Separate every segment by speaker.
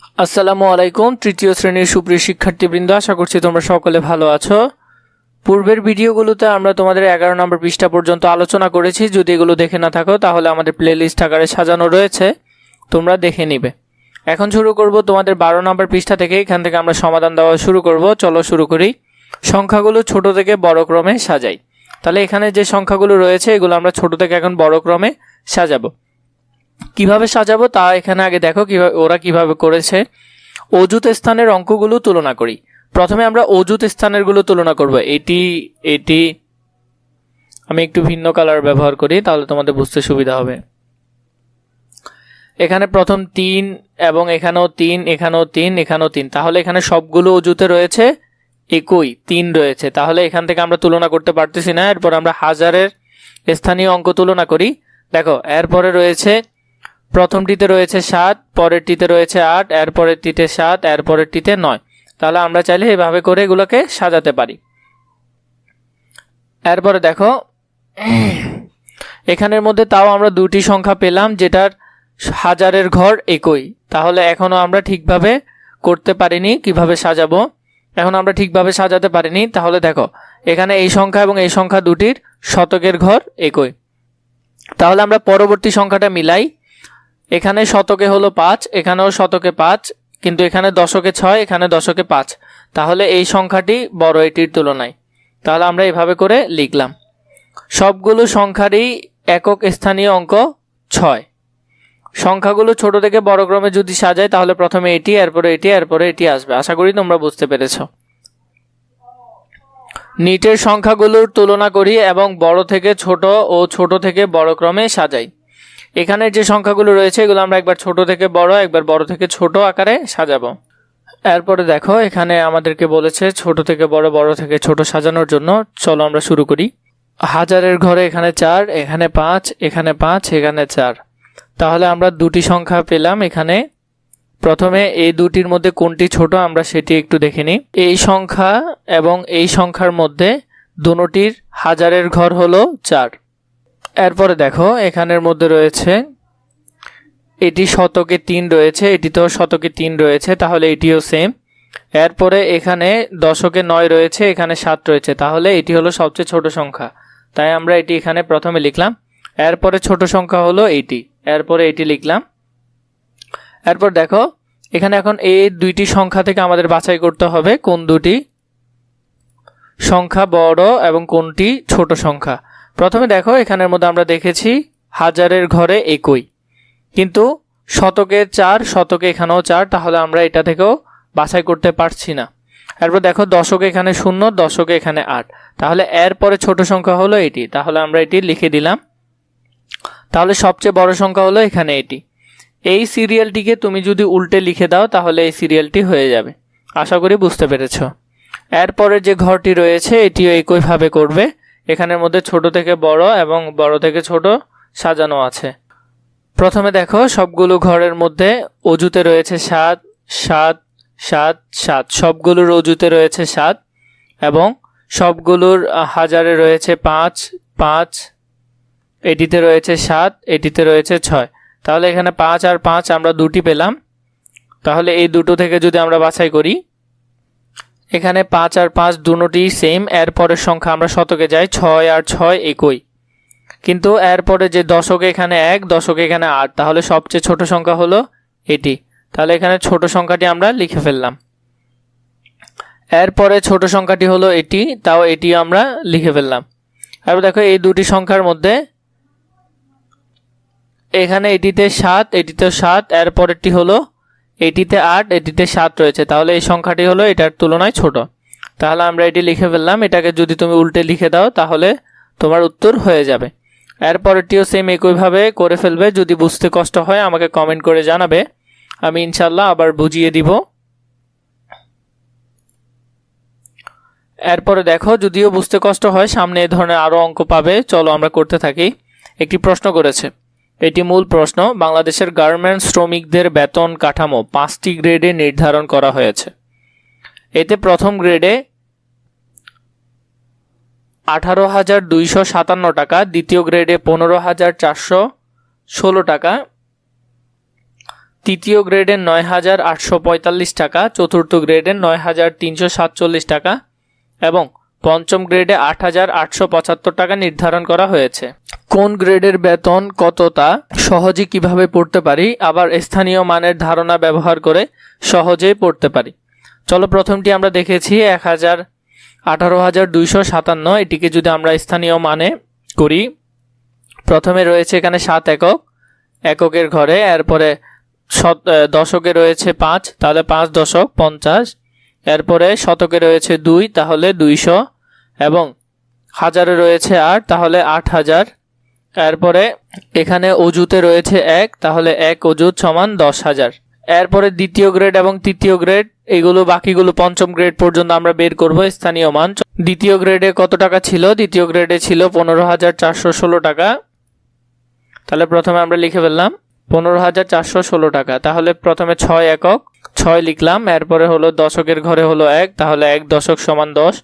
Speaker 1: আসসালামু আলাইকুম। তৃতীয় শ্রেণীর সুপ্রিয় শিক্ষার্থীবৃন্দ, আশা করছি তোমরা সকলে ভালো আছো। পূর্বের ভিডিওগুলোতে আমরা তোমাদের 11 নম্বর পৃষ্ঠা পর্যন্ত আলোচনা করেছি। যদি এগুলো দেখে না থাকো তাহলে আমাদের প্লেলিস্ট আকারে সাজানো রয়েছে, তোমরা দেখে নিবে। এখন শুরু করব তোমাদের 12 নম্বর পৃষ্ঠা থেকে। এখান থেকে আমরা সমাধান দেওয়া শুরু করব। চলো শুরু করি। সংখ্যাগুলো ছোট থেকে বড় ক্রমে সাজাই। তাহলে এখানে যে সংখ্যাগুলো রয়েছে এগুলো আমরা ছোট থেকে এখন বড় ক্রমে সাজাবো। কিভাবে সাজাবো তা এখানে আগে দেখো ওরা কিভাবে করেছে। অযুত স্থানের অঙ্কগুলো তুলনা করি। প্রথমে আমরা অযুত স্থানের গুলো তুলনা করব। এটি আমি একটু ভিন্ন কালার ব্যবহার করি, তাহলে তোমাদের বুঝতে সুবিধা হবে। এখানে প্রথম 3 এবং এখানেও 3, এখানেও 3, এখানেও 3, তাহলে এখানে সবগুলো অযুতে রয়েছে, একই 3 রয়েছে। তাহলে এখান থেকে আমরা তুলনা করতে পারতেছি না। এরপর আমরা হাজারের স্থানীয় অঙ্ক তুলনা করি। দেখো এরপরে রয়েছে, প্রথমটিতে রয়েছে 7, পরেরটিতে রয়েছে 8, এরপরেরটিতে 7, এরপরেরটিতে 9। তাহলে আমরা চাইলে এভাবে করে এগুলোকে সাজাতে পারি। এরপরে দেখো এখানের মধ্যে তাও আমরা দুটি সংখ্যা পেলাম যেটার হাজারের ঘর একই। তাহলে এখনো আমরা ঠিকভাবে করতে পারিনি কিভাবে সাজাবো, এখন আমরা ঠিকভাবে সাজাতে পারিনি। তাহলে দেখো এখানে এই সংখ্যা এবং এই সংখ্যা দুটির শতকের ঘর একই। তাহলে আমরা পরবর্তী সংখ্যাটা মিলাই। এখানে শতকে হলো 5, এখানেও শতকে 5, কিন্তু এখানে দশকে 6, এখানে দশকে 5। তাহলে এই সংখ্যাটি বড় এটির তুলনায়। তাহলে আমরা এভাবে করে লিখলাম। সবগুলো সংখ্যারই একক স্থানীয় অঙ্ক 6। সংখ্যাগুলো ছোট থেকে বড় ক্রমে যদি সাজাই তাহলে প্রথমে এটি, এরপরে এটি, এরপরে এটি আসবে। আশা করি তোমরা বুঝতে পেরেছ। নিচের সংখ্যাগুলোর তুলনা করি এবং বড় থেকে ছোট ও ছোট থেকে বড় ক্রমে সাজাই। এখানে যে সংখ্যাগুলো রয়েছে এগুলো আমরা একবার ছোট থেকে বড়, একবার বড় থেকে ছোট আকারে সাজাবো। এরপরে দেখো এখানে আমাদেরকে বলেছে ছোট থেকে বড়, বড় থেকে ছোট সাজানোর জন্য। চলো আমরা শুরু করি। হাজারের ঘরে এখানে 4, এখানে 5, এখানে 5, এখানে 4। তাহলে আমরা দুটি সংখ্যা পেলাম। এখানে প্রথমে এই দুটির মধ্যে কোনটি ছোট আমরা সেটি একটু দেখে নিই। এই সংখ্যা এবং এই সংখ্যার মধ্যে দুটির হাজারের ঘর হলো 4। এরপরে দেখো এখানের মধ্যে রয়েছে এটি শতকে 3 রয়েছে, এটিতেও শতকে 3 রয়েছে, তাহলে এটিও সেম। এরপরে এখানে দশকে 9 রয়েছে, এখানে 7 রয়েছে, তাহলে এটি হলো সবচেয়ে ছোট সংখ্যা, তাই আমরা এটি এখানে প্রথমে লিখলাম। এরপরে ছোট সংখ্যা হলো এটি, এরপরে এটি লিখলাম। এরপর দেখো এখানে এখন এই দুইটি সংখ্যা থেকে আমাদের বাছাই করতে হবে কোন দুটি সংখ্যা বড় এবং কোনটি ছোট সংখ্যা। প্রথমে দেখো এখানের মধ্যে আমরা দেখেছি হাজারের ঘরে একই, কিন্তু শতকে 4, শতকে এখানেও 4, তাহলে আমরা এটা থেকেও বাছাই করতে পারছি না। এরপর দেখো দশকে এখানে 0, দশকে এখানে 8, তাহলে এরপরে ছোট সংখ্যা হলো এটি, তাহলে আমরা এটি লিখে দিলাম। তাহলে সবচেয়ে বড় সংখ্যা হলো এখানে এটি। এই সিরিয়ালটিকে তুমি যদি উল্টে লিখে দাও তাহলে এই সিরিয়ালটি হয়ে যাবে। আশা করি বুঝতে পেরেছ। এরপরে যে ঘরটি রয়েছে এটিও একইভাবে করবে। এখানের মধ্যে ছোট থেকে বড় এবং বড় থেকে ছোট সাজানো আছে। প্রথমে দেখো সবগুলো ঘরের মধ্যে অজুতে রয়েছে 7, 7, 7, 7, সবগুলোর অজুতে রয়েছে 7 এবং সবগুলোর হাজারে রয়েছে 5, 5, এটিতে রয়েছে 7, এটিতে রয়েছে 6। তাহলে এখানে 5 আর 5 আমরা দুটি পেলাম। তাহলে এই দুটো থেকে যদি আমরা বাছাই করি, এখানে 5 আর 5 দুটোই সেম। এরপরের সংখ্যা আমরা শতকে যাই, 6 আর 6 একই, কিন্তু এরপরে যে দশকে এখানে 1, দশকে এখানে 8, তাহলে সবচেয়ে ছোট সংখ্যা হলো এটি। তাহলে এখানে ছোট সংখ্যাটি আমরা লিখে ফেললাম। এরপরে ছোট সংখ্যাটি হলো এটি, তাও এটি আমরা লিখে ফেললাম। এরপর দেখো এই দুটি সংখ্যার মধ্যে এখানে এটিতে 7, এটিতে 7, এরপরেরটি হলো এটিতে 8, এটিতে 7 রয়েছে, তাহলে এই সংখ্যাটি হলো এটার তুলনায় ছোট। তাহলে আমরা এটি লিখে ফেললাম। এটাকে যদি তুমি উল্টে লিখে দাও তাহলে তোমার উত্তর হয়ে যাবে। এরপরেরটিও সেম একইভাবে করে ফেলবে। যদি বুঝতে কষ্ট হয় আমাকে কমেন্ট করে জানাবে, আমি ইনশাল্লাহ আবার বুঝিয়ে দিব। এরপরে দেখো যদিও বুঝতে কষ্ট হয় সামনে এই ধরনের আরও অঙ্ক পাবে। চলো আমরা করতে থাকি। একটি প্রশ্ন করেছে, এটি মূল প্রশ্ন। বাংলাদেশের গার্মেন্টস শ্রমিকদের বেতন কাঠামো 5টি গ্রেডে নির্ধারণ করা হয়েছে। এতে প্রথম গ্রেডে 18,257 টাকা, দ্বিতীয় গ্রেডে 15,416 টাকা, তৃতীয় গ্রেডের ৯,৮৪৫ টাকা, চতুর্থ গ্রেডের ৯,৩৪৭ টাকা এবং পঞ্চম গ্রেডে ৮,৮৭৫ টাকা নির্ধারণ করা হয়েছে। কোন গ্রেডের বেতন কত তা সহজে কিভাবে পড়তে পারি, আবার স্থানীয় মানের ধারণা ব্যবহার করে সহজেই পড়তে পারি। চলো প্রথমটি আমরা দেখেছি 18,257, এটিকে যদি আমরা স্থানীয় মানে করি, প্রথমে রয়েছে এখানে 7 একক, এককের ঘরে, এরপরে দশকে রয়েছে 5, তাহলে 5 দশক 50, এরপরে শতকে রয়েছে 2, তাহলে 200, এবং হাজারে রয়েছে 8, তাহলে 8,000, এরপরে এখানে অজুতে রয়েছে 1, তাহলে 1 অজুত সমান 10,000। এরপরে দ্বিতীয় গ্রেড এবং তৃতীয় গ্রেড, এগুলো বাকিগুলো পঞ্চম গ্রেড পর্যন্ত আমরা বের করব স্থানীয় মান। দ্বিতীয় গ্রেডে কত টাকা ছিল? দ্বিতীয় গ্রেডে ছিল 15,416 টাকা, তাহলে প্রথমে আমরা লিখে ফেললাম 15,416 টাকা। তাহলে প্রথমে 6 একক, 6 লিখলাম, এরপরে হলো দশকের ঘরে হলো 1, তাহলে 1 দশক সমান 10,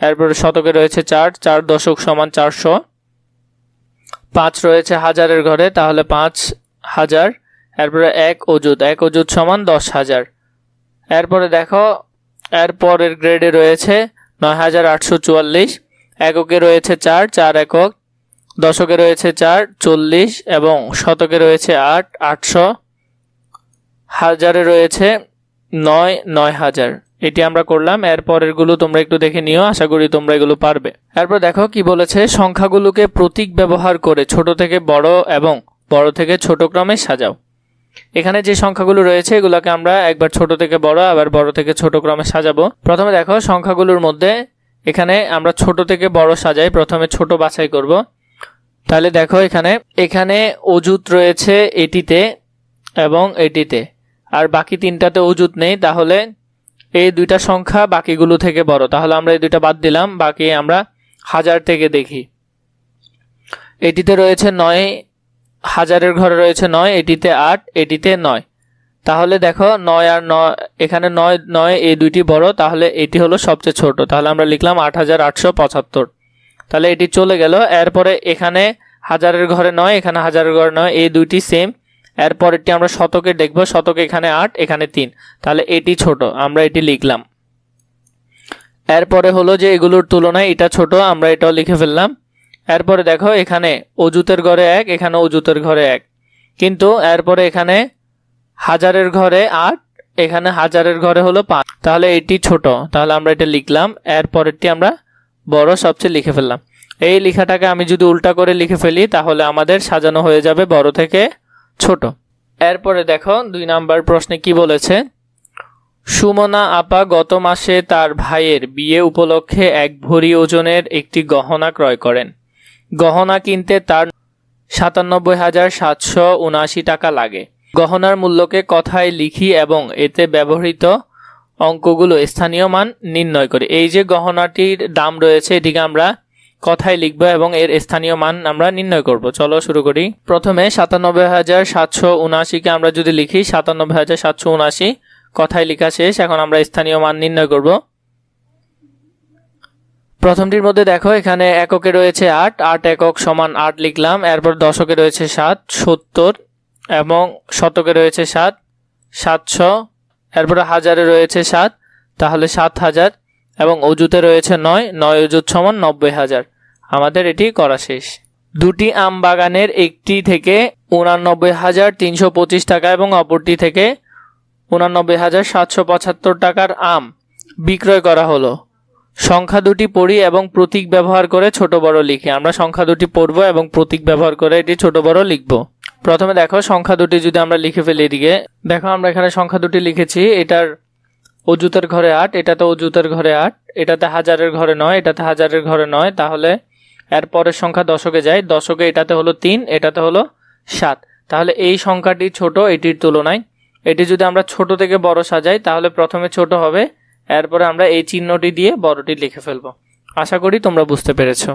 Speaker 1: এরপরে শতকে রয়েছে 4, 4 দশক সমান 400, 5 রয়েছে হাজারের ঘরে, তাহলে 5,000, এরপরে 1 অজুত, 1 অজুত সমান 10,000। এরপরে দেখো এরপরের গ্রেডে রয়েছে 9,844, এককে রয়েছে 4, 4 একক, দশকে রয়েছে 4, 40, এবং শতকে রয়েছে 8, 800, হাজারে রয়েছে 9, 9,000। এটি আমরা করলাম। এরপরের গুলো তোমরা একটু দেখে নিও, আশা করি তোমরা এগুলো পারবে। এরপর দেখো কি বলেছে, সংখ্যাগুলোকে প্রতীক ব্যবহার করে ছোট থেকে বড় এবং বড় থেকে ছোট ক্রমে সাজাও। এখানে যে সংখ্যাগুলো রয়েছে এগুলোকে আমরা একবার ছোট থেকে বড়, আবার বড় থেকে ছোট ক্রমে সাজাবো। প্রথমে দেখো সংখ্যাগুলোর মধ্যে এখানে আমরা ছোট থেকে বড় সাজাই, প্রথমে ছোট বাছাই করব। তাহলে দেখো এখানে অজুত রয়েছে এটিতে এবং এটিতে, আর বাকি তিনটাতে অজুত নেই, তাহলে এই দুইটা সংখ্যা বাকিগুলো থেকে বড়, তাহলে আমরা এই দুইটা বাদ দিলাম, বাকি আমরা হাজার থেকে দেখি। এটিতে রয়েছে 9, হাজারের ঘরে রয়েছে 9, এটিতে 8, এটিতে 9, তাহলে দেখো 9 আর 9, এখানে 9, 9 এই দুইটি বড়, তাহলে এটি হলো সবচেয়ে ছোট, তাহলে আমরা লিখলাম 8,875, তাহলে এটি চলে গেল। এরপরে এখানে হাজারের ঘরে 9, এখানে হাজারের ঘরে 9, এই দুইটি সেম। এরপরেরটি আমরা শতকে দেখব, শতকে এখানে 8, এখানে 3, তাহলে এটি ছোট, আমরা এটি লিখলাম। এরপরে হলো যে এগুলোর তুলনায় এটা ছোট, আমরা এটাও লিখে ফেললাম। এরপরে দেখো এখানে অজুতের ঘরে 1, এখানে অজুতের ঘরে 1, কিন্তু এরপরে এখানে হাজারের ঘরে 8, এখানে হাজারের ঘরে হলো 5, তাহলে এটি ছোট, তাহলে আমরা এটা লিখলাম। এরপরেরটি আমরা বড় সবচেয়ে লিখে ফেললাম। এই লেখাটাকে আমি যদি উল্টা করে লিখে ফেলি তাহলে আমাদের সাজানো হয়ে যাবে বড় থেকে ছোট। এরপরে দেখো 2 নাম্বার প্রশ্নে কি বলেছে, সুমনা আপা গত মাসে তার ভাইয়ের বিয়ে উপলক্ষে 1 ভরি ওজনের একটি গহনা ক্রয় করেন। গহনা কিনতে তার 97,779 টাকা লাগে। গহনার মূল্যকে কথায় লিখি এবং এতে ব্যবহৃত অঙ্কগুলো স্থানীয় মান নির্ণয় করি। এই যে গহনাটির দাম রয়েছে এটিকে আমরা কথায় লিখব এবং এর স্থানীয় মান আমরা নির্ণয় করব। চলো শুরু করি। প্রথমে 97,779 কে আমরা যদি লিখি 97,779 কথায় লেখা শেষ। এখন আমরা স্থানীয় মান নির্ণয় করব। প্রথমটির মধ্যে দেখো এখানে এককে রয়েছে 8, 8 একক সমান 8 লিখলাম। এরপর দশকে রয়েছে 7, 70, এবং শতকে রয়েছে 7, 700, এরপরে হাজারে রয়েছে 7, তাহলে 7,000, এবং অজুতে রয়েছে 9, 9 অজুত সমান 90,000। আমাদের এটি করা শেষ। দুটি আম বাগানের একটি থেকে 89,325 টাকা এবং অপরটি থেকে 89,775 টাকার আম বিক্রয় করা হলো। সংখ্যা দুটি পড়ি এবং প্রতীক ব্যবহার করে ছোট বড় লিখি। আমরা সংখ্যা দুটি পড়ব এবং প্রতীক ব্যবহার করে এটি ছোট বড় লিখব। প্রথমে দেখো সংখ্যা দুটি যদি আমরা লিখে ফেলি, এদিকে দেখো আমরা এখানে সংখ্যা দুটি লিখেছি। এটার অজুতের ঘরে 8, এটাতে অজুতের ঘরে 8, এটাতে হাজারের ঘরে 9, এটাতে হাজারের ঘরে 9, তাহলে এর পরের সংখ্যা দশকে যায়। দশকে এটাতে হলো 3, এটাতে হলো 7, তাহলে এই সংখ্যাটি ছোট এটির তুলনায়। এটি যদি আমরা ছোট থেকে বড় সাজাই তাহলে প্রথমে ছোট হবে, এরপরে আমরা এই চিহ্নটি দিয়ে বড়টি লিখে ফেলবো। আশা করি তোমরা বুঝতে পেরেছো।